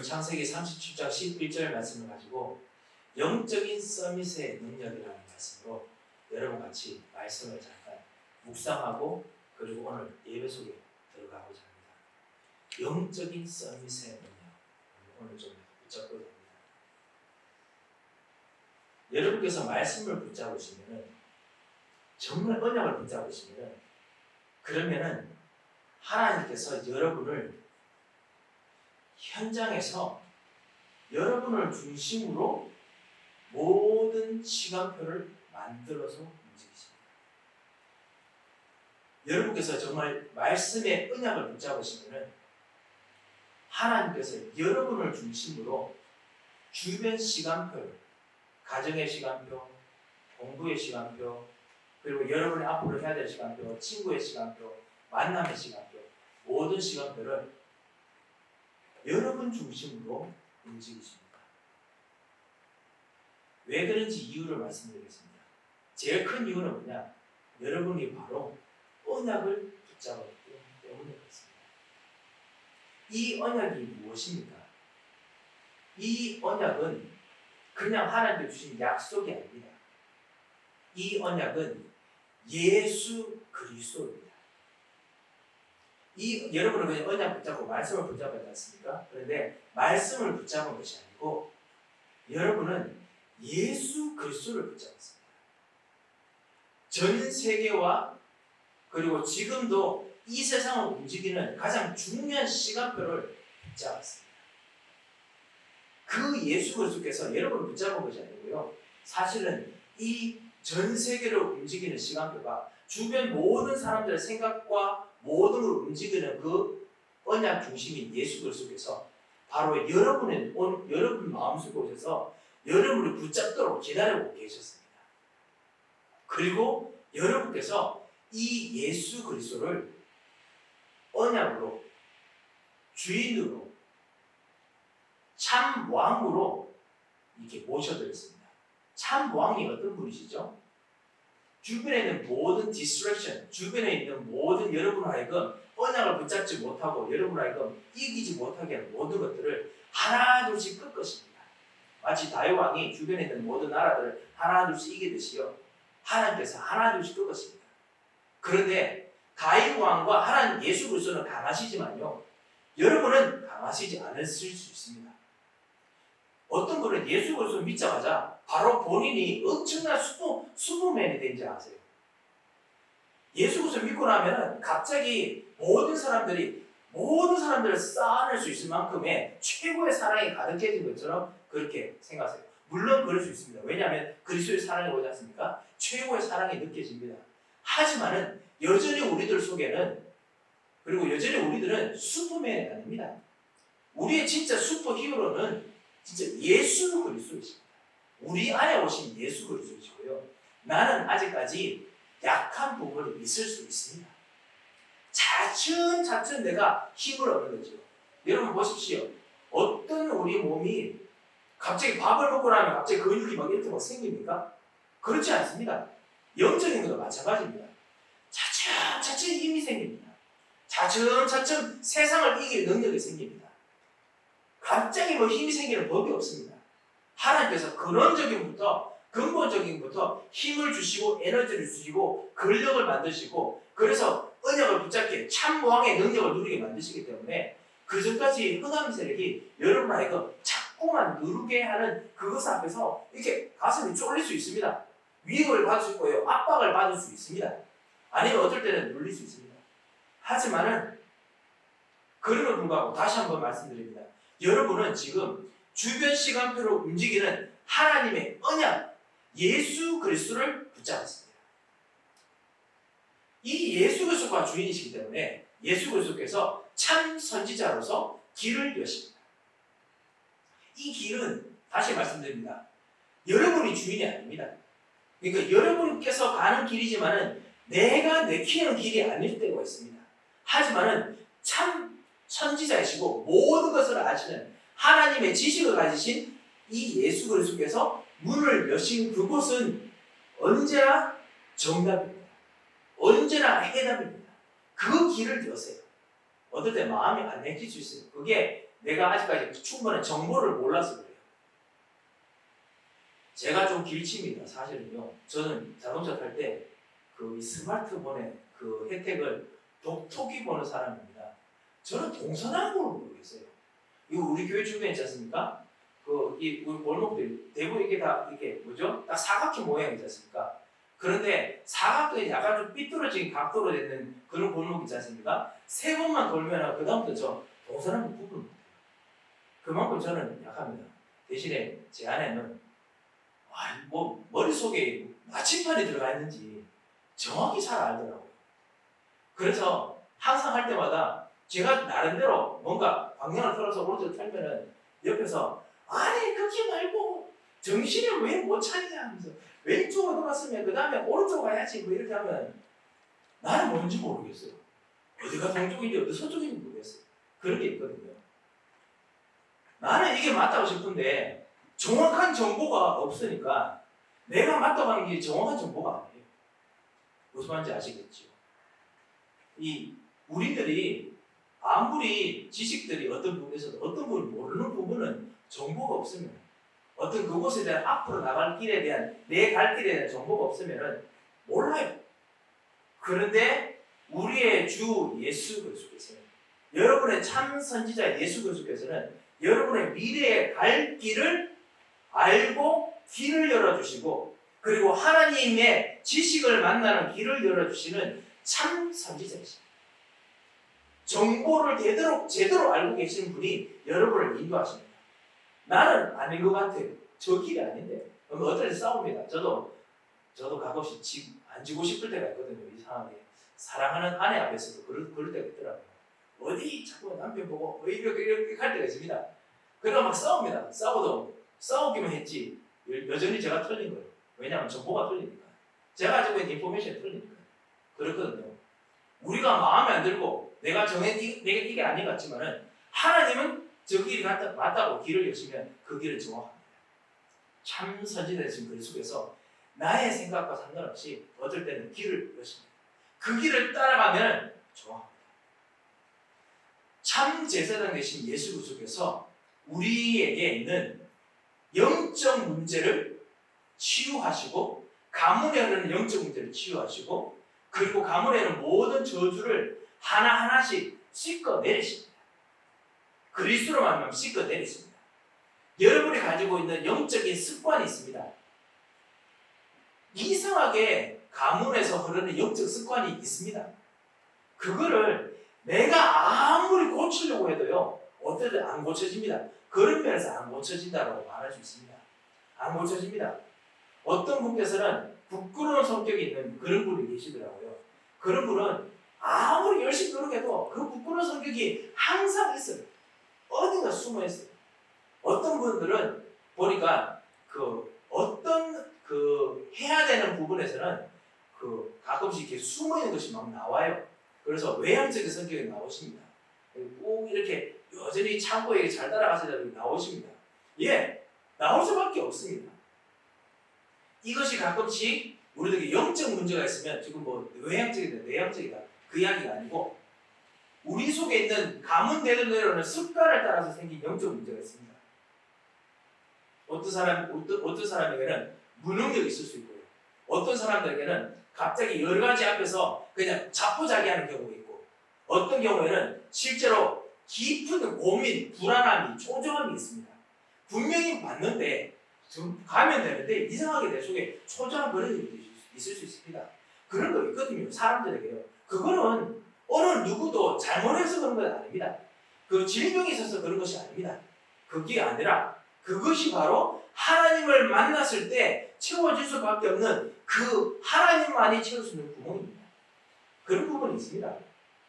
창세기 37장 11절 말씀을 가지고 영적인 서밋의 능력이라는 말씀으로 여러분 같이 말씀을 잠깐 묵상하고 그리고 오늘 예배 속에 들어가고자 합니다. 영적인 서밋의 능력, 오늘 좀 붙잡고자 합니다. 여러분께서 말씀을 붙잡으시면은, 정말 언약을 붙잡으시면은, 그러면은 하나님께서 여러분을 현장에서 여러분을 중심으로 모든 시간표를 만들어서 움직이십니다. 여러분께서 정말 말씀의 언약을 붙잡으시면은 하나님께서 여러분을 중심으로 주변 시간표를, 가정의 시간표, 공부의 시간표, 그리고 여러분이 앞으로 해야 될 시간표, 친구의 시간표, 만남의 시간표, 모든 시간표를 여러분 중심으로 움직이십니다. 왜 그런지 이유를 말씀드리겠습니다. 제일 큰 이유는 뭐냐? 여러분이 바로 언약을 붙잡았기 때문에 그렇습니다. 이 언약이 무엇입니까? 이 언약은 그냥 하나님께 주신 약속이 아닙니다. 이 언약은 예수 그리스도입니다. 여러분은 그냥 언약 붙잡고 말씀을 붙잡았지 않습니까? 그런데 말씀을 붙잡은 것이 아니고 여러분은 예수 그리스도를 붙잡았습니다. 전 세계와 그리고 지금도 이 세상을 움직이는 가장 중요한 시간표를 붙잡았습니다. 그 예수 그리스도께서 여러분을 붙잡은 것이 아니고요. 사실은 이 전 세계를 움직이는 시간표가 주변 모든 사람들의 생각과 모든 걸 움직이는 그 언약 중심인 예수 그리스도께서 바로 여러분 마음속에 오셔서 여러분을 붙잡도록 기다리고 계셨습니다. 그리고 여러분께서 이 예수 그리스도를 언약으로, 주인으로, 참 왕으로 이렇게 모셔드렸습니다. 참 왕이 어떤 분이시죠? 주변에 있는 모든 디스트랙션, 주변에 있는 모든 여러분 하여금 언약을 붙잡지 못하고 여러분 하여금 이기지 못하게 하는 모든 것들을 하나둘씩 끌 것입니다. 마치 다윗 왕이 주변에 있는 모든 나라들을 하나둘씩 이기듯이요. 하나님께서 하나둘씩 끌 것입니다. 그런데 다윗 왕과 하나님 예수 그리스도는 강하시지만요. 여러분은 강하시지 않으실 수 있습니다. 어떤 분은 예수 그리스도를 믿자마자 바로 본인이 엄청난 슈퍼맨이 된지 아세요? 예수 그리스도를 믿고 나면 갑자기 모든 사람들을 쌓아낼 수 있을 만큼의 최고의 사랑이 가득해진 것처럼 그렇게 생각하세요. 물론 그럴 수 있습니다. 왜냐하면 그리스도의 사랑이 오지 않습니까? 최고의 사랑이 느껴집니다. 하지만은 여전히 우리들 속에는, 그리고 여전히 우리들은 슈퍼맨이 아닙니다. 우리의 진짜 슈퍼 히어로는 진짜 예수 그리스도이십니다. 우리 안에 오신 예수 그리스도이시고요. 나는 아직까지 약한 부분이 있을 수 있습니다. 차츰 내가 힘을 얻는 거죠. 여러분 보십시오. 어떤 우리 몸이 갑자기 밥을 먹고 나면 갑자기 근육이 막 이렇게 막 생깁니까? 그렇지 않습니다. 영적인 것도 마찬가지입니다. 차츰 힘이 생깁니다. 차츰 세상을 이길 능력이 생깁니다. 갑자기 힘이 생기는 법이 없습니다. 하나님께서 근본적인부터 힘을 주시고 에너지를 주시고 근력을 만드시고 그래서 언약을 붙잡게 참 왕의 능력을 누리게 만드시기 때문에 그 전까지 흑암 세력이 여러분 하여금 자꾸만 누르게 하는 그것 앞에서 이렇게 가슴이 쫄릴 수 있습니다. 위협을 받을 수 있고요. 압박을 받을 수 있습니다. 아니면 어떨 때는 눌릴 수 있습니다. 하지만은 그럼에도 불구하고 다시 한번 말씀드립니다. 여러분은 지금 주변 시간표로 움직이는 하나님의 언약, 예수 그리스도를 붙잡았습니다. 이 예수 그리스도가 주인이시기 때문에 예수 그리스도께서 참 선지자로서 길을 여십니다. 이 길은 다시 말씀드립니다. 여러분이 주인이 아닙니다. 그러니까 여러분께서 가는 길이지만은 내가 내키는 길이 아닐 때가 있습니다. 하지만은 참 선지자이시고 모든 것을 아시는 하나님의 지식을 가지신 이 예수 그리스도께서 문을 여신 그곳은 언제나 정답입니다. 언제나 해답입니다. 그 길을 여세요. 어떨 때 마음이 안 내킬 수 있어요. 그게 내가 아직까지 충분한 정보를 몰라서 그래요. 제가 좀 길칩니다. 사실은요. 저는 자동차 탈 때 그 스마트폰의 그 혜택을 독특히 보는 사람입니다. 저는 동서남북을 모르겠어요. 이거 우리 교회 주변에 있지 않습니까? 우리 골목들 대부분 이게 다 이렇게 뭐죠? 딱 사각형 모양이지 않습니까? 그런데 사각형이 약간 좀 삐뚤어진 각도로 되는 그런 골목 있지 않습니까? 세 번만 돌면 그다음부터 저 동서남북 구분 못해요. 그만큼 저는 약합니다. 대신에 제 아내는 뭐 머릿속에 나침반이 들어가 있는지 정확히 잘 알더라고요. 그래서 항상 할 때마다 제가 나름대로 뭔가 방향을 틀어서 오른쪽 탈면은 옆에서 아니 그렇게 말고 정신을 왜 못 차리냐 하면서 왼쪽으로 돌았으면 그 다음에 오른쪽 가야지 뭐 이렇게 하면 나는 뭔지 모르겠어요. 어디가 동쪽인지 어디 서쪽인지 모르겠어요. 그런 게 있거든요. 나는 이게 맞다고 싶은데 정확한 정보가 없으니까 내가 맞다고 하는 게 정확한 정보가 아니에요. 무슨 말인지 아시겠죠? 우리들이 아무리 지식들이 어떤 부분에서도 어떤 부분을 모르는 부분은 정보가 없으면 어떤 그곳에 대한 앞으로 나갈 길에 대한 내 갈 길에 대한 정보가 없으면 몰라요. 그런데 우리의 주 예수 그리스도께서는 여러분의 참 선지자 예수 그리스도께서는 여러분의 미래에 갈 길을 알고 길을 열어주시고 그리고 하나님의 지식을 만나는 길을 열어주시는 참 선지자이십니다. 정보를 제대로 알고 계시는 분이 여러분을 인도하십니다. 나는 아닌 것 같아요. 저 길이 아닌데. 어떨 때 싸웁니다. 저도 가끔씩 안 지고 싶을 때가 있거든요. 이상하게. 사랑하는 아내 앞에서도 그럴 때가 있더라고요. 어디 자꾸 남편 보고 이렇게 할 때가 있습니다. 그러다 막 싸웁니다. 싸우기만 했지 여전히 제가 틀린 거예요. 왜냐하면 정보가 틀리니까. 제가 가지고 있는 인포메이션이 틀리니까. 그렇거든요. 우리가 마음에 안 들고 내가 이게 아닌 것 같지만은 하나님은 저 길이 맞다고 길을 여시면 그 길을 정확합니다. 참 선지자이신 그리스도께서 나의 생각과 상관없이 어떨 때는 길을 여십니다. 그 길을 따라가면 정확합니다. 참 제사장 되신 예수 그리스도께서 우리에게 있는 영적 문제를 치유하시고 가문에 흐르는 영적 문제를 치유하시고 그리고 가문에 있는 모든 저주를 하나하나씩 씻어내리십니다. 그리스도로 만나면 씻어내리십니다. 여러분이 가지고 있는 영적인 습관이 있습니다. 이상하게 가문에서 흐르는 영적 습관이 있습니다. 그거를 내가 아무리 고치려고 해도요 어떨 때 안 고쳐집니다. 그런 면에서 안 고쳐진다고 말할 수 있습니다. 안 고쳐집니다. 어떤 분께서는 부끄러운 성격이 있는 그런 분이 계시더라고요. 그런 분은 아무리 열심히 노력해도 그 부끄러운 성격이 항상 있어요. 어딘가 숨어 있어요. 어떤 분들은 보니까 어떤 해야 되는 부분에서는 가끔씩 이렇게 숨어 있는 것이 막 나와요. 그래서 외향적인 성격이 나오십니다. 꼭 이렇게 여전히 창고에 잘 따라가서 나오십니다. 예, 나올 수밖에 없습니다. 이것이 가끔씩 우리들에게 영적 문제가 있으면 지금 뭐 외향적이다, 내향적이다 그 이야기가 아니고 우리 속에 있는 가문대로 내려오는 습관을 따라서 생긴 영적 문제가 있습니다. 어떤 사람에게는 무능력이 있을 수 있고요. 어떤 사람들에게는 갑자기 여러 가지 앞에서 그냥 자포자기하는 경우가 있고 어떤 경우에는 실제로 깊은 고민, 불안함이, 초조함이 있습니다. 분명히 맞는데 좀 가면 되는데 이상하게 내 속에 초조한 그런 일이 있을 수 있습니다. 그런 거 있거든요. 사람들에게요. 그거는 어느 누구도 잘못해서 그런 건 아닙니다. 그 질병이 있어서 그런 것이 아닙니다. 그게 아니라 그것이 바로 하나님을 만났을 때 채워질 수밖에 없는 그 하나님만이 채울 수 있는 구멍입니다. 그런 부분이 있습니다.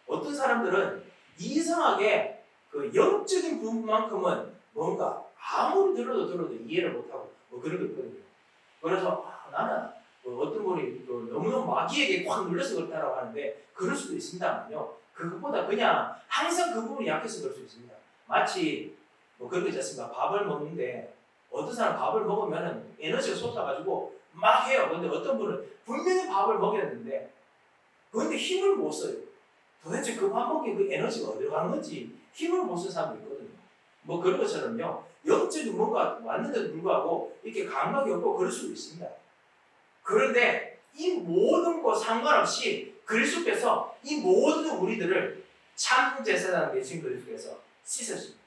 어떤 사람들은 이상하게 그 영적인 부분만큼은 뭔가 아무리 들어도 이해를 못하고 뭐 그런 게 있거든요. 그래서 나는 어떤 분이 너무너무 마귀에게 확 눌려서 그렇다고 하는데 그럴 수도 있습니다만요. 그것보다 그냥 항상 그 부분이 약해서 그럴 수 있습니다. 마치 뭐 그런 거 있지 않습니까? 밥을 먹는데 어떤 사람 밥을 먹으면 에너지가 솟아가지고 막 해요. 근데 어떤 분은 분명히 밥을 먹였는데 그런데 힘을 못 써요. 도대체 그 밥 먹기 그 에너지가 어디로 간 건지 힘을 못 쓰는 사람도 있거든요. 뭐 그런 것처럼요. 영적인 뭔가 왔는데도 불구하고 이렇게 감각이 없고 그럴 수도 있습니다. 그런데 이 모든 것 상관없이 그리스도께서 이 모든 우리들을 참 제사장 되신 그리스도께서 씻으십니다.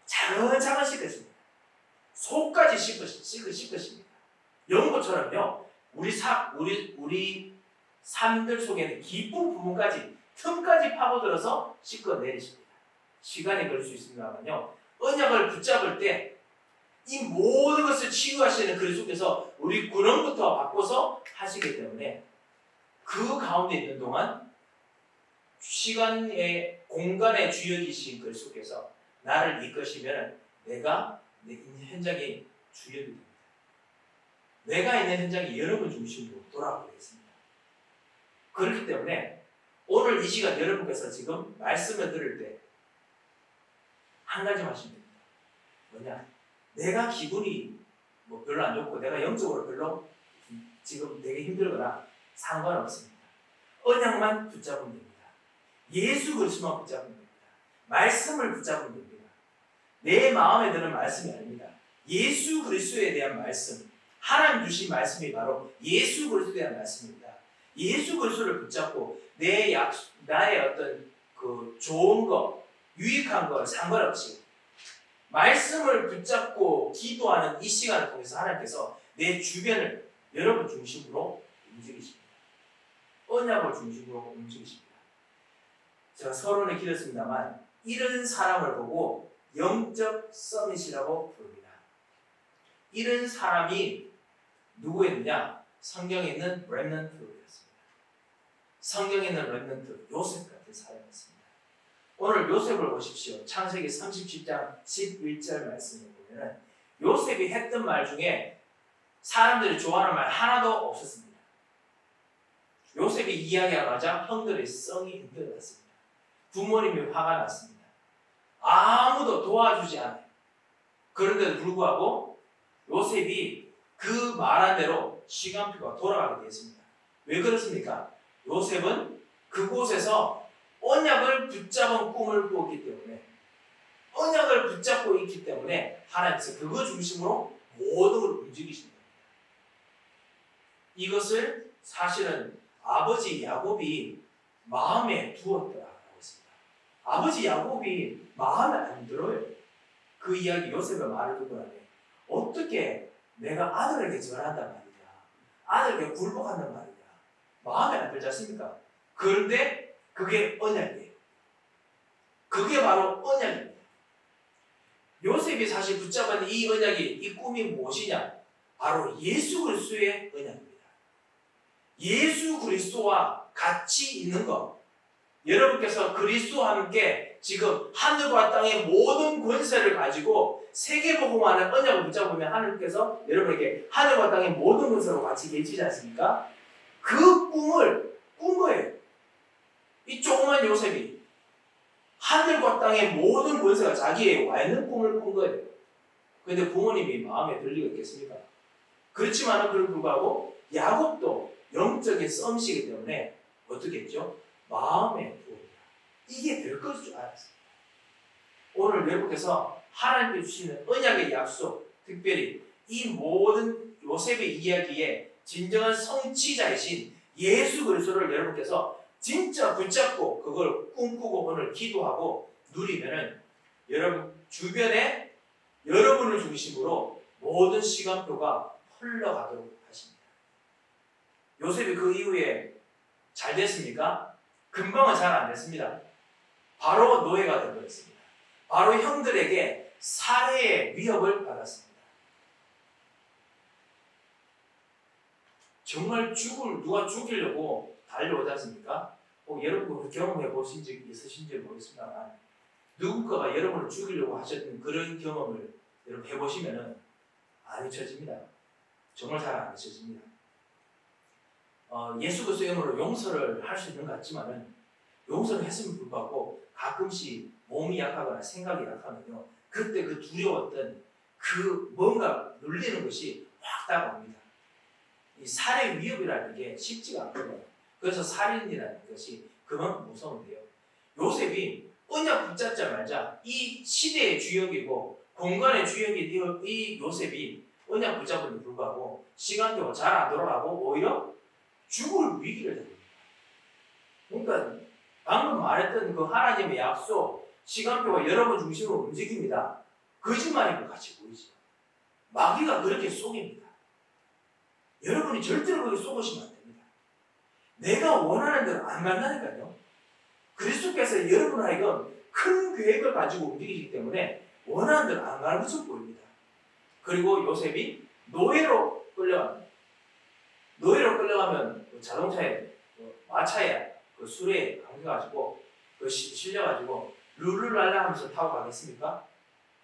차근차근 씻으십니다. 속까지 씻으십니다. 연고처럼요. 우리 삶들 속에는 깊은 부분까지 틈까지 파고들어서 씻어내리십니다. 시간이 걸릴 수 있습니다만요. 언약을 붙잡을 때 이 모든 것을 치유하시는 그리스도께서 우리 근원부터 바꿔서 하시기 때문에 그 가운데 있는 동안 시간의 공간의 주역이신 그리스도께서 나를 이끄시면 내가 내 있는 현장의 주역이 됩니다. 내가 있는 현장이 여러분 중심으로 돌아가겠습니다. 그렇기 때문에 오늘 이 시간 여러분께서 지금 말씀을 들을 때 한 가지만 하시면 됩니다. 뭐냐? 내가 기분이 뭐 별로 안 좋고 내가 영적으로 별로 지금 되게 힘들거나 상관없습니다. 언약만 붙잡으면 됩니다. 예수 그리스도만 붙잡으면 됩니다. 말씀을 붙잡으면 됩니다. 내 마음에 드는 말씀이 아닙니다. 예수 그리스도에 대한 말씀, 하나님 주신 말씀이 바로 예수 그리스도에 대한 말씀입니다. 예수 그리스도를 붙잡고 나의 어떤 그 좋은 거, 유익한 거 상관없이 말씀을 붙잡고 기도하는 이 시간을 통해서 하나님께서 내 주변을 여러분 중심으로 움직이십니다. 언약을 중심으로 움직이십니다. 제가 서론에 길었습니다만 이런 사람을 보고 영적 서밋이라고 부릅니다. 이런 사람이 누구였느냐? 성경에 있는 렘넌트였습니다. 성경에 있는 렘넌트, 요셉 같은 사람이었습니다. 오늘 요셉을 보십시오. 창세기 37장 11절 말씀을 보면은 요셉이 했던 말 중에 사람들이 좋아하는 말 하나도 없었습니다. 요셉이 이야기하자마자 형들의 성이 흔들렸습니다. 부모님이 화가 났습니다. 아무도 도와주지 않아요. 그런데도 불구하고 요셉이 그 말한 대로 시간표가 돌아가게 되었습니다. 왜 그렇습니까? 요셉은 그곳에서 언약을 붙잡은 꿈을 꾸었기 때문에 언약을 붙잡고 있기 때문에 하나님께서 그거 중심으로 모든 걸 움직이십니다. 이것을 사실은 아버지 야곱이 마음에 두었더라고 했습니다. 아버지 야곱이 마음에 안 들어요. 그 이야기 요셉의 말을 듣고 나니 어떻게 내가 아들에게 전한단 말이야. 아들에게 굴복한단 말이야. 마음에 안 들지 않습니까? 그런데 그게 언약이에요. 그게 바로 언약입니다. 요셉이 사실 붙잡은 이 언약이, 이 꿈이 무엇이냐? 바로 예수 그리스도의 언약입니다. 예수 그리스도와 같이 있는 것. 여러분께서 그리스도와 함께 지금 하늘과 땅의 모든 권세를 가지고 세계복음하는 언약을 붙잡으면 하나님께서 여러분에게 하늘과 땅의 모든 권세로 같이 계시지 않습니까? 그 꿈을 꾼 거예요. 이 조그만 요셉이 하늘과 땅의 모든 권세가 자기에 와 있는 꿈을 꾼 거예요. 그런데 부모님이 마음에 들리고 있겠습니까? 그렇지만은 그를 불구하고 야곱도 영적인 썸씨이기 때문에 어떻게 했죠? 마음에 두었다. 이게 될 것일 줄 알았습니다. 오늘 여러분께서 하나님께 주시는 언약의 약속, 특별히 이 모든 요셉의 이야기에 진정한 성취자이신 예수 그리스도를 여러분께서 진짜 붙잡고 그걸 꿈꾸고 오늘 기도하고 누리면은 여러분 주변에 여러분을 중심으로 모든 시간표가 흘러가도록 하십니다. 요셉이 그 이후에 잘 됐습니까? 금방은 잘 안 됐습니다. 바로 노예가 되어버렸습니다. 바로 형들에게 살해의 위협을 받았습니다. 정말 누가 죽이려고 달려오지 않습니까? 여러분 경험해 보신 적 있으신지 모르겠습니다만 누군가가 여러분을 죽이려고 하셨던 그런 경험을 여러분 해보시면은 안 잊혀집니다. 정말 잘 안 잊혀집니다. 예수 그리스도의 이름으로 용서를 할 수 있는 것 같지만은 용서를 했음에도 불구하고 가끔씩 몸이 약하거나 생각이 약하면요 그때 그 두려웠던 그 뭔가 눌리는 것이 확 다가옵니다. 이 살해 위협이라는 게 쉽지가 않거든요. 그래서 살인이라는 것이 그만큼 무서운데요. 요셉이 언약 붙잡자마자 이 시대의 주역이고 공간의 주역이 이 요셉이 언약 붙잡음에 불구하고 시간표가 잘 안 돌아가고 오히려 죽을 위기를 당합니다. 그러니까 방금 말했던 그 하나님의 약속, 시간표가 여러분 중심으로 움직입니다. 거짓말인 것 같이 보이죠. 마귀가 그렇게 속입니다. 여러분이 절대로 그렇게 속으시면 안 됩니다. 내가 원하는 대로 안 간다니까요. 그리스도께서 여러분 하여금 큰 계획을 가지고 움직이기 때문에 원하는 대로 안 가는 것으로 보입니다. 그리고 요셉이 노예로 끌려갑니다. 노예로 끌려가면 자동차에 마차에 그 수레에 감겨가지고 실려가지고 룰루랄라 하면서 타고 가겠습니까?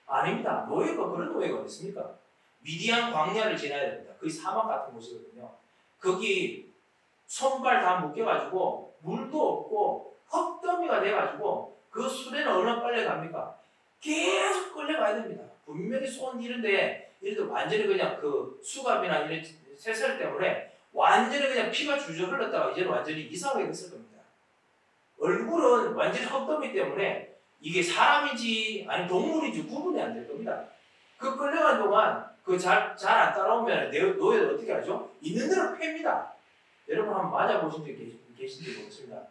아닙니다. 노예가 그런 노예가 어디 있습니까? 미디안 광야를 지나야 됩니다. 거의 사막 같은 곳이거든요. 거기 손발 다 묶여가지고 물도 없고 헛더미가 돼가지고 그 수레는 얼마나 빨리 갑니까? 계속 끌려가야 됩니다. 분명히 손 이런데 이래도 완전히 그냥 그 수갑이나 이런 쇠설 때문에 완전히 그냥 피가 줄줄 흘렀다가 이제는 완전히 이상하게 됐을 겁니다. 얼굴은 완전히 헛더미 때문에 이게 사람인지 아니 동물인지 구분이 안 될 겁니다. 그 끌려간 동안 그 잘 안 따라오면 노예를 어떻게 하죠? 있는 대로 팹니다. 여러분 한번 맞아보신 적 계신지 모르겠습니다.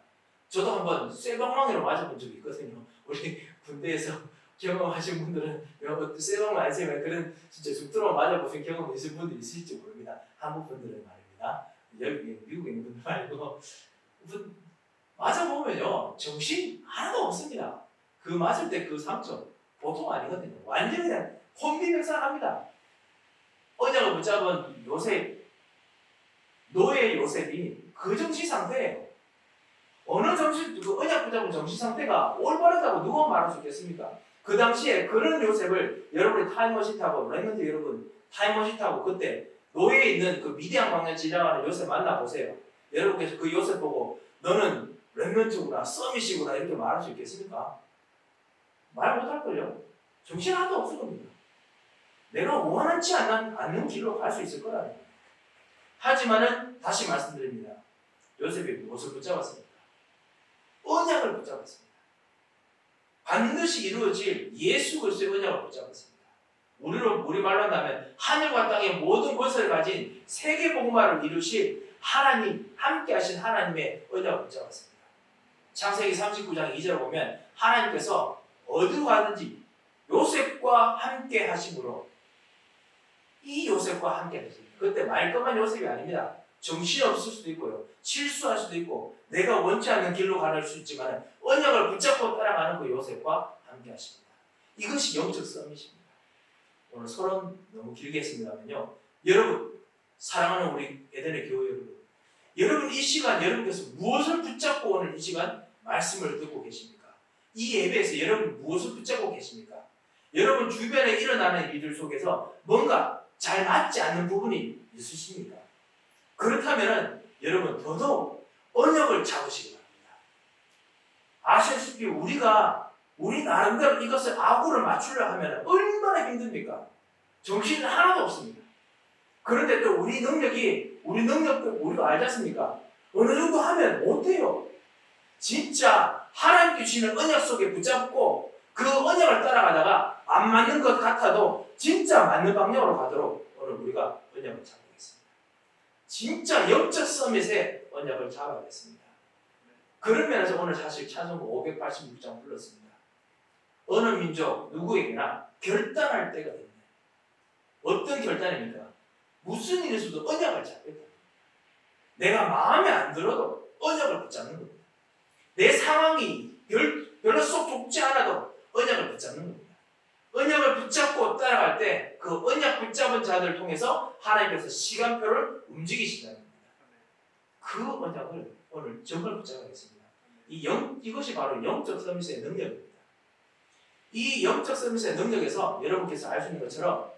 저도 한번 쇠방망이로 맞아본 적이 있거든요. 우리 군대에서 경험하신 분들은 쇠방망이 안 쓰면 그런 진짜 죽도록 맞아보신 경험이 있을 분들이 있을지 모릅니다. 한국 분들은 말입니다. 여기 미국에 있는 분들 말고 맞아보면요 정신 하나도 없습니다. 그 맞을 때 그 상처 보통 아니거든요. 완전히 그냥 혼비백산합니다. 언약을 붙잡은 요셉, 노예 요셉이 그 정신 상태예요. 어느 정신, 그 언약 붙잡은 정신 상태가 올바르다고 누가 말할 수 있겠습니까? 그 당시에 그런 요셉을 여러분이 타임머신타고 랩런트 여러분 타임머신타고 그때 노예에 있는 그 미디안 광야 지나가는 요셉 만나보세요. 여러분께서 그 요셉 보고 너는 랩런트구나 서밋이구나 이렇게 말할 수 있겠습니까? 말 못할걸요. 정신 하나도 없을 겁니다. 내가 원하지 않는 길로 갈 수 있을 거라는 거예요. 하지만은 다시 말씀드립니다. 요셉이 무엇을 붙잡았습니까? 언약을 붙잡았습니다. 반드시 이루어질 예수 그리스도의 언약을 붙잡았습니다. 우리 말로 한다면 하늘과 땅의 모든 것을 가진 세계 복음화를 이루실 하나님, 함께 하신 하나님의 언약을 붙잡았습니다. 창세기 39장 2절을 보면 하나님께서 어디로 가든지 요셉과 함께 하심으로 이 요셉과 함께 하십니다. 그때 말끔한 요셉이 아닙니다. 정신없을 수도 있고요. 실수할 수도 있고 내가 원치 않는 길로 가는 수 있지만 언약을 붙잡고 따라가는 그 요셉과 함께 하십니다. 이것이 영적 썸밋입니다. 오늘 서론 너무 길게 했습니다만요. 여러분 사랑하는 우리 에덴의 교회 여러분 이 시간 여러분께서 무엇을 붙잡고 오늘 이 시간 말씀을 듣고 계십니까? 이 예배에서 여러분 무엇을 붙잡고 계십니까? 여러분 주변에 일어나는 일들 속에서 뭔가 잘 맞지 않는 부분이 있으십니까? 그렇다면 여러분 더더욱 언약을 잡으시기 바랍니다. 아시다시피 우리 나름대로 이것을 아구를 맞추려 하면 얼마나 힘듭니까? 정신이 하나도 없습니다. 그런데 또 우리 능력도 우리가 알지 않습니까? 어느 정도 하면 못해요. 진짜 하나님께 주시는 언약 속에 붙잡고 그 언약을 따라가다가 안 맞는 것 같아도 진짜 맞는 방향으로 가도록 오늘 우리가 언약을 잡아야겠습니다. 진짜 영적 서밋의 언약을 잡아야겠습니다. 그런 면에서 오늘 사실 찬송가 586장 불렀습니다. 어느 민족 누구에게나 결단할 때가 됩니다. 어떤 결단입니까? 무슨 일이 있어도 언약을 잡겠다. 내가 마음에 안 들어도 언약을 붙잡는 겁니다. 내 상황이 별로 쏙 좋지 않아도 언약을 붙잡는 겁니다. 언약을 붙잡고 따라갈 때 그 언약 붙잡은 자들을 통해서 하나님께서 시간표를 움직이신다는 겁니다. 그 언약을 오늘 정말 붙잡아야겠습니다. 이것이 바로 영적 서밋의 능력입니다. 이 영적 서밋의 능력에서 여러분께서 알 수 있는 것처럼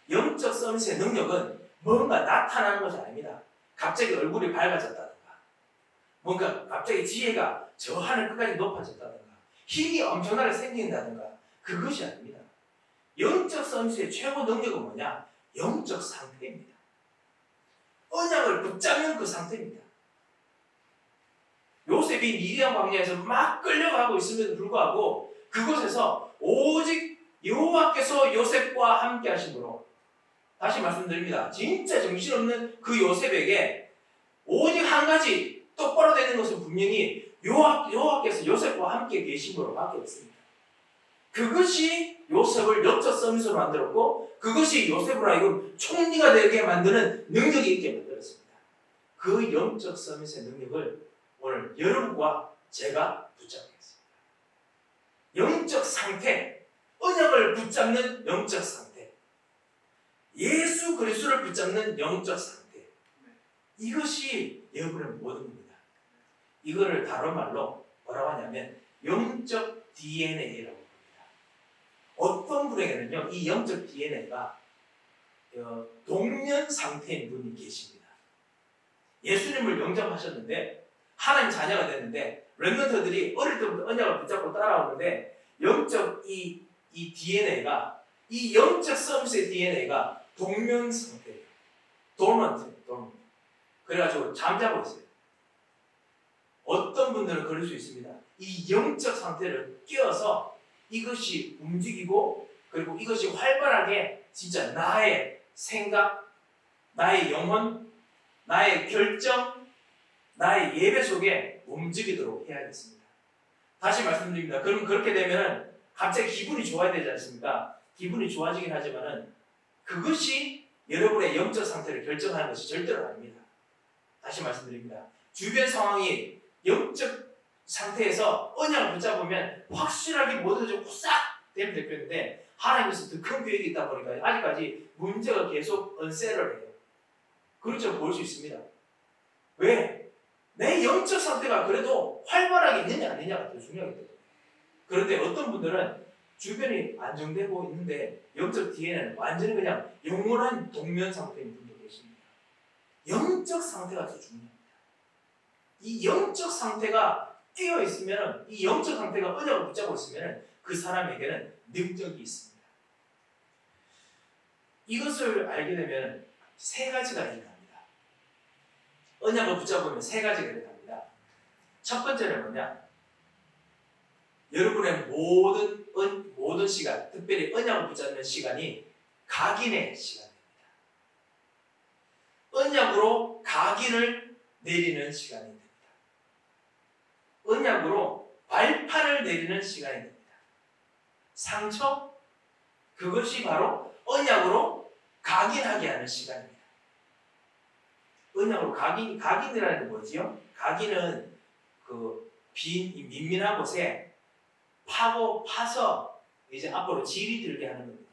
영적 서밋의 능력은 뭔가 나타나는 것이 아닙니다. 갑자기 얼굴이 밝아졌다든가 뭔가 갑자기 지혜가 저 하늘 끝까지 높아졌다든가 힘이 엄청나게 생긴다든가 그것이 아닙니다. 영적 서밋의 최고 능력은 뭐냐? 영적 상태입니다. 언약을 붙잡는 그 상태입니다. 요셉이 미디안 광야에서 막 끌려가고 있음에도 불구하고 그곳에서 오직 여호와께서 요셉과 함께 하심으로, 다시 말씀드립니다. 진짜 정신없는 그 요셉에게 오직 한 가지 똑바로 되는 것은 분명히 여호와께서 요셉과 함께 계심으로 바뀌었습니다. 그것이 요셉을 영적 서밋으로 만들었고 그것이 요셉으로 하여금 총리가 되게 만드는 능력이 있게 만들었습니다. 그 영적 서밋의 능력을 오늘 여러분과 제가 붙잡겠습니다. 영적 상태, 언약을 붙잡는 영적 상태, 예수 그리스도를 붙잡는 영적 상태, 이것이 여러분의 모든 겁니다. 이거를 다른 말로 뭐라고 하냐면 영적 DNA라고 합니다. 어떤 분에게는요, 이 영적 DNA가 동면 상태인 분이 계십니다. 예수님을 영접하셨는데 하나님 자녀가 됐는데 렘넌트들이 어릴 때부터 언약을 붙잡고 따라오는데 영적 이 DNA가, 이 영적 서밋의 DNA가 동면 상태예요. dormant. 그래가지고 잠자고 있어요. 어떤 분들은 그럴 수 있습니다. 이 영적 상태를 깨워서 이것이 움직이고 그리고 이것이 활발하게 진짜 나의 생각, 나의 영혼, 나의 결정, 나의 예배 속에 움직이도록 해야겠습니다. 다시 말씀드립니다. 그럼 그렇게 되면 갑자기 기분이 좋아야 되지 않습니까? 기분이 좋아지긴 하지만은 그것이 여러분의 영적 상태를 결정하는 것이 절대로 아닙니다. 다시 말씀드립니다. 주변 상황이 영적 상태에서 언약을 붙잡으면 확실하게 모든 것이 싹 되면 됐겠는데 하나님께서 더 큰 계획이 있다 보니까 아직까지 문제가 계속 언세를 해요. 그렇죠. 볼 수 있습니다. 왜? 내 영적 상태가 그래도 활발하게 있느냐 아니냐가 더 중요하기 때문에. 그런데 어떤 분들은 주변이 안정되고 있는데 영적 DNA는 완전히 그냥 영원한 동면 상태인 분도 계십니다. 영적 상태가 더 중요합니다. 이 영적 상태가 깨어 있으면, 이 영적 상태가 언약을 붙잡고 있으면 그 사람에게는 능력이 있습니다. 이것을 알게 되면 세 가지가 일어납니다. 언약을 붙잡으면 세 가지가 일어납니다. 첫 번째는 뭐냐? 여러분의 모든 시간, 특별히 언약을 붙잡는 시간이 각인의 시간입니다. 언약으로 각인을 내리는 시간이 됩니다. 언약으로 발판을 내리는 시간이 됩니다. 상처, 그것이 바로 언약으로 각인하게 하는 시간입니다. 언약으로 각인이라는 게 뭐지요? 각인은 그 민민한 곳에 파서 이제 앞으로 질이 들게 하는 겁니다.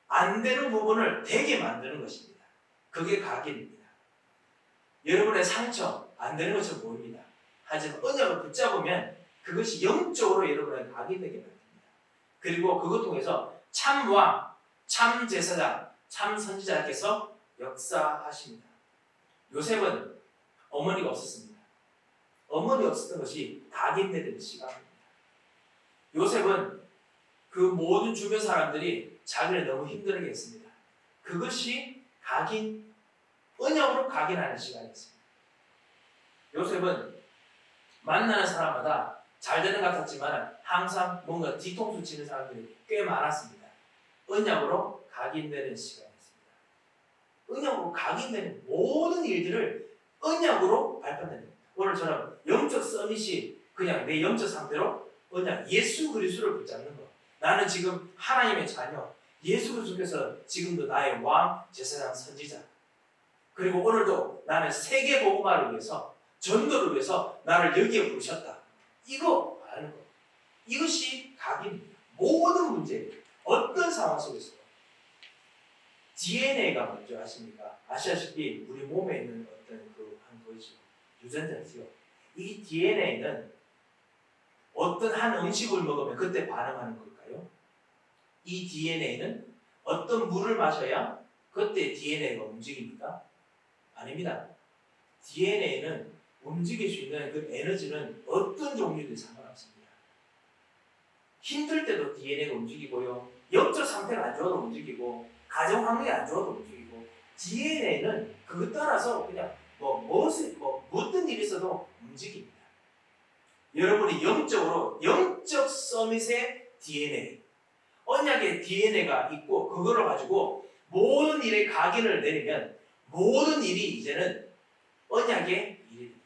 안 되는 부분을 되게 만드는 것입니다. 그게 각인입니다. 여러분의 상처, 안 되는 것처럼 보입니다. 하지만 언약을 붙잡으면 그것이 영적으로 여러분의 각인되게 만듭니다. 그리고 그것 통해서 참 왕, 참 제사장, 참 선지자께서 역사하십니다. 요셉은 어머니가 없었습니다. 어머니 없었던 것이 각인되는 시간입니다. 요셉은 그 모든 주변 사람들이 자기를 너무 힘들게 했습니다. 그것이 언약으로 각인하는 시간이었습니다. 요셉은 만나는 사람마다 잘 되는 것 같았지만 항상 뭔가 뒤통수 치는 사람들이 꽤 많았습니다. 언약으로 각인되는 시간이었습니다. 언약으로 각인되는 모든 일들을 언약으로 발판됩니다. 오늘처럼 영적 서밋이 그냥 내 영적 상태로 언약, 예수 그리스도를 붙잡는 것. 나는 지금 하나님의 자녀, 예수 그리스도께서 지금도 나의 왕, 제사장, 선지자. 그리고 오늘도 나는 세계 복음화를 위해서, 전도를 위해서 나를 여기에 부르셨다. 이거 아는 것. 이것이 각인입니다. 모든 문제, 어떤 상황 속에서 DNA가 먼저 아십니까? 아시다시피 우리 몸에 있는 어떤 한 것이죠. 유전자지요. 이 DNA는 어떤 한 음식을 먹으면 그때 반응하는 걸까요? 이 DNA는 어떤 물을 마셔야 그때 DNA가 움직입니까? 아닙니다. DNA는 움직일 수 있는 그 에너지는 어떤 종류든 상관없습니다. 힘들 때도 DNA가 움직이고요. 영적 상태가 안 좋아도 움직이고 가정 환경이 안 좋아도 움직이고 DNA는 그것 따라서 그냥 모든 일이 있어도 움직입니다. 여러분이 영적 서밋의 DNA, 언약의 DNA가 있고 그거를 가지고 모든 일에 각인을 내리면 모든 일이 이제는 언약의 일이 됩니다.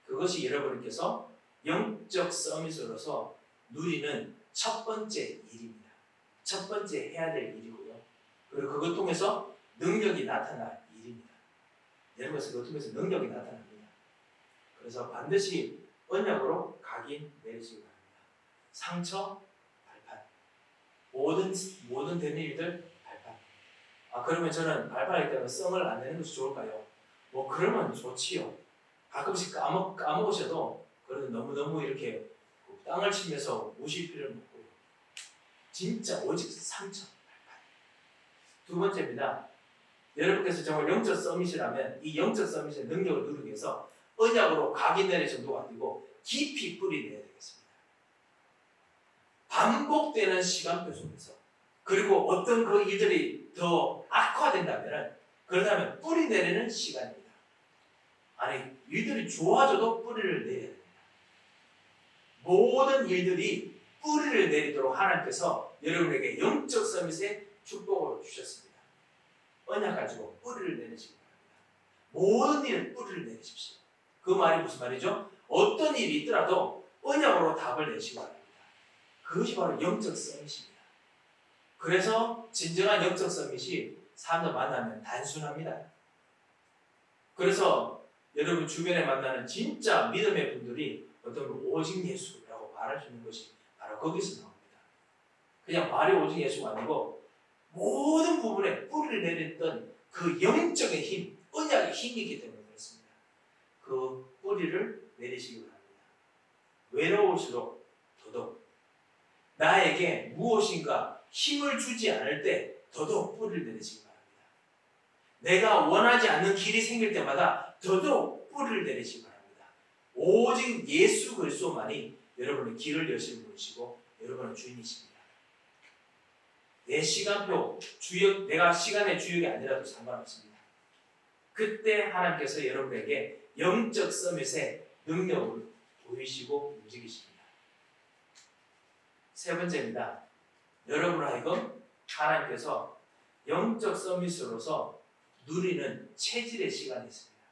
그것이 여러분께서 영적 서밋으로서 누리는 첫 번째 일입니다. 첫 번째 해야 될 일이고요. 그리고 그것 통해서 능력이 나타날 일입니다. 여러분께서 그것 통해서 능력이 나타납니다. 그래서 반드시 언약으로 각인 내리시기 바랍니다. 상처, 발판. 모든 되는 일들, 발판. 그러면 저는 발판할 때는 성을 안 내는 것이 좋을까요? 그러면 좋지요. 가끔씩 까먹으셔도 그런 너무 이렇게 땅을 치면서 우실 필요는 없고요. 진짜 오직 상처, 발판. 두 번째입니다. 여러분께서 정말 영적 서밋이라면 이 영적 서밋의 능력을 누리기 위해서 언약으로 각인 내릴 정도가 아니고 깊이 뿌리 내야 되겠습니다. 반복되는 시간표 속에서 그리고 어떤 그 일들이 더 악화된다면 그렇다면 뿌리 내리는 시간입니다. 아니 일들이 좋아져도 뿌리를 내려야 됩니다. 모든 일들이 뿌리를 내리도록 하나님께서 여러분에게 영적 서밋의 축복을 주셨습니다. 언약 가지고 뿌리를 내리시기 바랍니다. 모든 일은 뿌리를 내리십시오. 그 말이 무슨 말이죠? 어떤 일이 있더라도 언약으로 답을 내시기 바랍니다. 그것이 바로 영적 서밋입니다. 그래서 진정한 영적 서밋이 사람들 만나면 단순합니다. 그래서 여러분 주변에 만나는 진짜 믿음의 분들이 어떤 오직 예수라고 말할 수 있는 것이 바로 거기서 나옵니다. 그냥 말이 오직 예수가 아니고 모든 부분에 뿌리를 내렸던 그 영적인 힘, 언약의 힘이기 때문에 그렇습니다. 그 뿌리를 내리시기 바랍니다. 외로울수록 더더욱 나에게 무엇인가 힘을 주지 않을 때 더더욱 뿌리를 내리시기 바랍니다. 내가 원하지 않는 길이 생길 때마다 더더욱 뿌리를 내리시기 바랍니다. 오직 예수 그리스도만이 여러분의 길을 여시는 분이시고 여러분의 주인이십니다. 내 시간표, 주역, 내가 시간의 주역이 아니라도 상관없습니다. 그때 하나님께서 여러분에게 영적 서밋의 능력을 보이시고 움직이십니다. 세 번째입니다. 여러분 하여금 하나님께서 영적 서밋으로서 누리는 체질의 시간이 있습니다.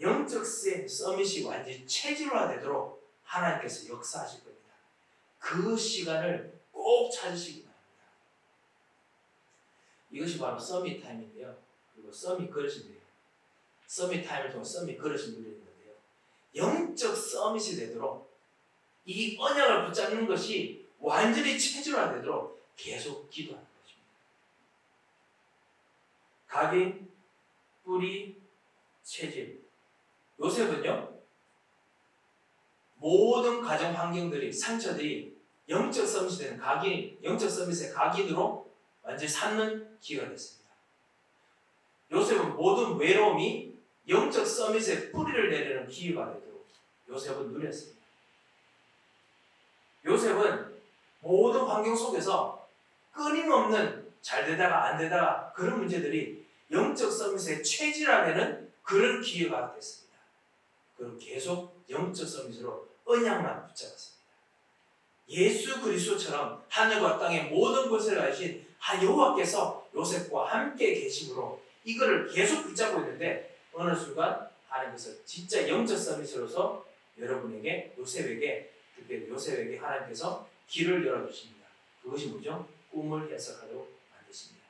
영적 서밋이 완전히 체질화되도록 하나님께서 역사하실 겁니다. 그 시간을 꼭 찾으시기 바랍니다. 이것이 바로 서밋 타임인데요. 그리고 서밋 그릇인데요. 서밋 타임을 통해 서밋 그릇을 누리는 건데요. 영적 서밋이 되도록 이 언약을 붙잡는 것이 완전히 체질화되도록 계속 기도하는 것입니다. 각인, 뿌리, 체질. 요셉은요, 모든 가정 환경들이, 상처들이 영적 서밋이 되는 각인, 영적 서밋의 각인으로 완전히 삼는 기회가 됐습니다. 요셉은 모든 외로움이 영적 서밋의 뿌리를 내리는 기회가 되도록 요셉은 누렸습니다. 요셉은 모든 환경 속에서 끊임없는 잘 되다가 안 되다가 그런 문제들이 영적 서밋의 체질화되는 그런 기회가 됐습니다. 그리고 계속 영적 서밋으로 언약만 붙잡았습니다. 예수 그리스도처럼 하늘과 땅의 모든 것을 가지신 여호와께서 요셉과 함께 계심으로 이거를 계속 붙잡고 있는데 어느 순간 하나님께서 진짜 영적 서밋으로서 여러분에게 요셉에게 하나님께서 길을 열어주십니다. 그것이 뭐죠? 꿈을 해석하도록 만드십니다.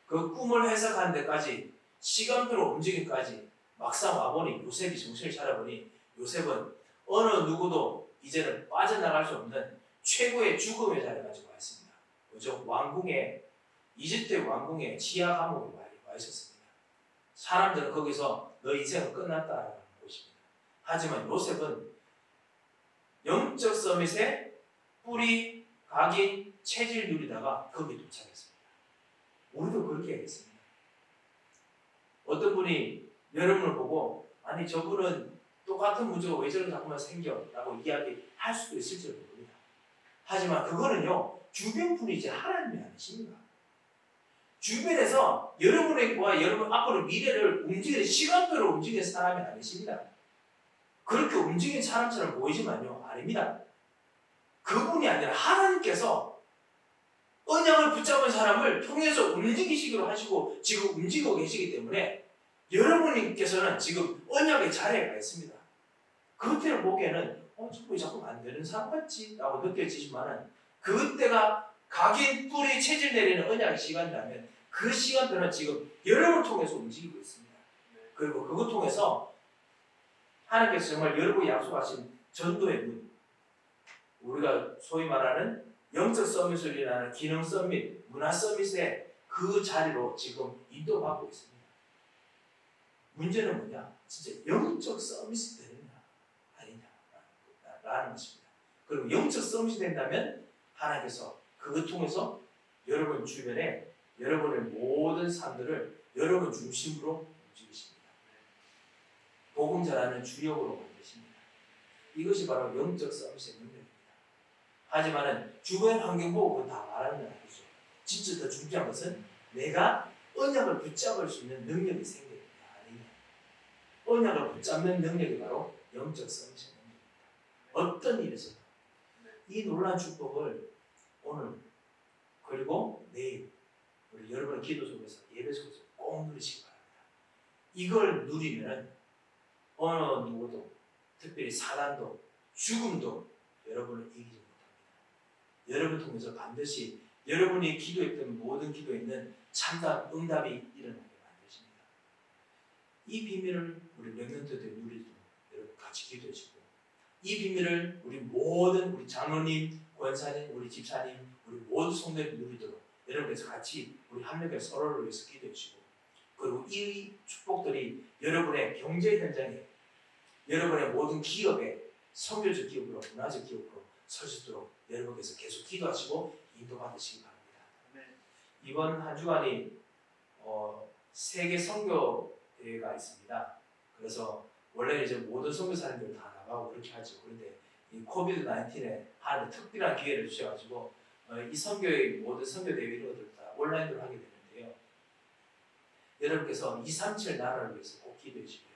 그 꿈을 해석하는 데까지 시간표로 움직임까지 막상 와보니 요셉이 정신을 차려보니 요셉은 어느 누구도 이제는 빠져나갈 수 없는 최고의 죽음의 자리에 가지고 와 있습니다. 뭐죠? 이집트의 왕궁의 지하 감옥에 와 있었습니다. 사람들은 거기서 너 인생은 끝났다라는 것입니다. 하지만 요셉은 영적 서밋의 뿌리, 각인, 체질 누리다가 거기에 도착했습니다. 우리도 그렇게 해야겠습니다. 어떤 분이 여러분을 보고 아니 저분은 똑같은 문제가 왜 저렇게 자꾸만 생겨? 라고 이야기할 수도 있을지도 모릅니다. 하지만 그거는요 주변 분이지 하나님이 아니십니다. 주변에서 여러분과 여러분 앞으로 미래를 움직이는 시간표를 움직이는 사람이 아니십니다. 그렇게 움직이는 사람처럼 보이지만요, 아닙니다. 그분이 아니라 하나님께서 언약을 붙잡은 사람을 통해서 움직이시기로 하시고 지금 움직이고 계시기 때문에 여러분께서는 지금 언약의 자리에 가 있습니다. 그때를 보기에는 저거 자꾸 안 되는 사람 같지? 라고 느껴지지만은 그때가 각인 뿌리 체질 내리는 언약의 시간이라면 그 시간표는 지금 여러분을 통해서 움직이고 있습니다. 그리고 그것 통해서 하나님께서 정말 여러분이 약속하신 전도의 문, 우리가 소위 말하는 영적 서밋을 일어나는 기능 서밋, 문화 서밋의 그 자리로 지금 인도받고 있습니다. 문제는 뭐냐? 진짜 영적 서밋이 되느냐 아니냐라는 것입니다. 그리고 영적 서밋이 된다면 하나님께서 그것 통해서 여러분 주변에 여러분의 모든 삶들을 여러분 중심으로 움직이십니다. 복음 전하는 주역으로 만드십니다. 이것이 바로 영적 서밋의 능력입니다. 하지만은 주변 환경 보고 다 말하는 건 아니죠. 진짜 더 중요한 것은 내가 언약을 붙잡을 수 있는 능력이 생겨야 됩니다. 아니냐. 언약을 붙잡는 능력이 바로 영적 서밋의 능력입니다. 어떤 일에서도 이 놀라운 축복을 오늘 그리고 내일 우리 여러분의 기도 속에서 예배 속에서 꼭 누리시기 바랍니다. 이걸 누리면은 어느 누구도 특별히 사단도 죽음도 여러분을 이기지 못합니다. 여러분 통해서 반드시 여러분이 기도했던 모든 기도에 있는 참담 응답이 일어나게 만드십니다. 이 비밀을 우리 렘넌트들 누리도록 여러분 같이 기도해주고 이 비밀을 우리 모든 우리 장로님, 권사님, 우리 집사님, 우리 모든 성도들 누리도록 여러분께서 같이 우리 합력해서 서로를 위해서 기도해주시고 그리고 이 축복들이 여러분의 경제 현장에 여러분의 모든 기업에 선교적 기업으로 문화적 기업으로 설 수 있도록 여러분께서 계속 기도하시고 인도받으시기 바랍니다. 이번 한 주간이 세계 선교대회가 있습니다. 그래서 원래 이제 모든 선교사님들 다 나가고 그렇게 하죠. 그런데 이 코비드 19에 하나님 특별한 기회를 주셔가지고 이 선교의 모든 선교대회 이런 것들 다 온라인으로 하게 되는데요. 여러분께서 237 나라를 위해서 꼭 기도해 주시고요.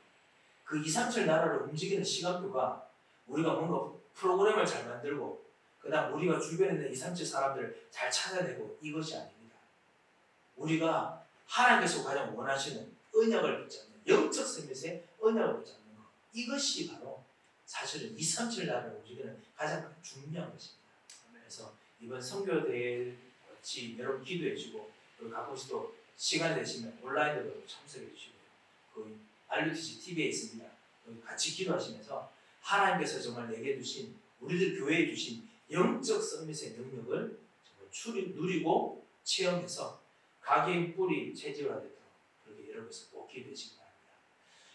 그 237 나라를 움직이는 시간표가 우리가 뭔가 프로그램을 잘 만들고 그 다음 우리가 주변에 있는 237 사람들을 잘 찾아내고 이것이 아닙니다. 우리가 하나님께서 가장 원하시는 언약을 붙잡는 영적 서밋의 언약을 붙잡는 것 이것이 바로 사실은 237 나라를 움직이는 가장 중요한 것입니다. 그래서 이번 선교대회 같이 여러분 기도해 주시고 그리고 가끔씩 또 시간이 되시면 온라인으로 참석해 주시고요. 그 RUTC TV에 있습니다. 같이 기도하시면서 하나님께서 정말 내게 주신 우리들 교회에 주신 영적 서밋의 능력을 정말 누리고 체험해서 각인 뿌리 체질화되도록 그렇게 여러분께서 꼭 기도하시기 바랍니다.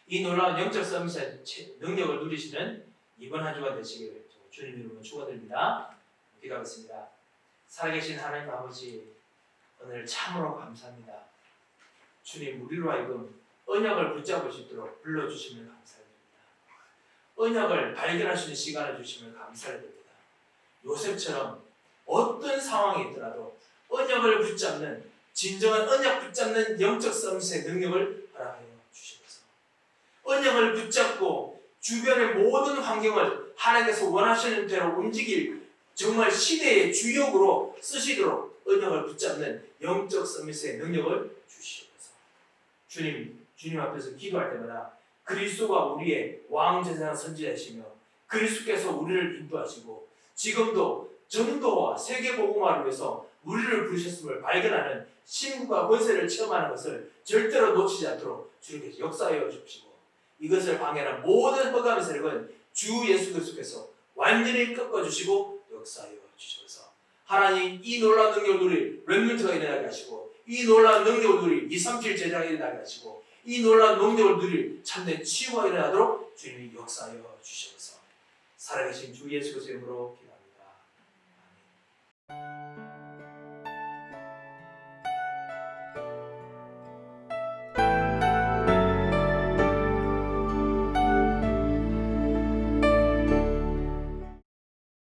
이 놀라운 영적 서밋의 능력을 누리시는 이번 한 주가 되시기를 주님 이름으로 축원드립니다. 기도하겠습니다. 살아계신 하나님 아버지 오늘 참으로 감사합니다. 주님 우리로 하여금 언약을 붙잡을 수 있도록 불러주시면 감사드립니다. 언약을 발견할 수 있는 시간을 주시면 감사드립니다. 요셉처럼 어떤 상황이 있더라도 언약을 붙잡는 진정한 언약 붙잡는 영적 서밋의 능력을 허락하여 주시옵소서. 언약을 붙잡고 주변의 모든 환경을 하나님께서 원하시는 대로 움직일 정말 시대의 주역으로 쓰시도록 언약을 붙잡는 영적 서밋의 능력을 주시옵소서. 주님 앞에서 기도할 때마다 그리스도가 우리의 왕제사장 선지자이시며 그리스도께서 우리를 인도하시고 지금도 전도와 세계복음화를 위해서 우리를 부르셨음을 발견하는 신분과 권세를 체험하는 것을 절대로 놓치지 않도록 주님께서 역사하여 주시고 이것을 방해하는 모든 허감의 세력은 주 예수 그리스도께서 완전히 꺾어주시고 역사하여 주셔서 하나님 이 놀라운 능력을 누릴 렘넌트가 일어나게 하시고 이 놀라운 능력을 누릴 237 제자가 일어나게 하시고 이 놀라운 능력을 누릴 참된 치유가 일어나도록 주님이 역사하여 주셔서 살아계신 주 예수 그리스도의 이름으로 기도합니다.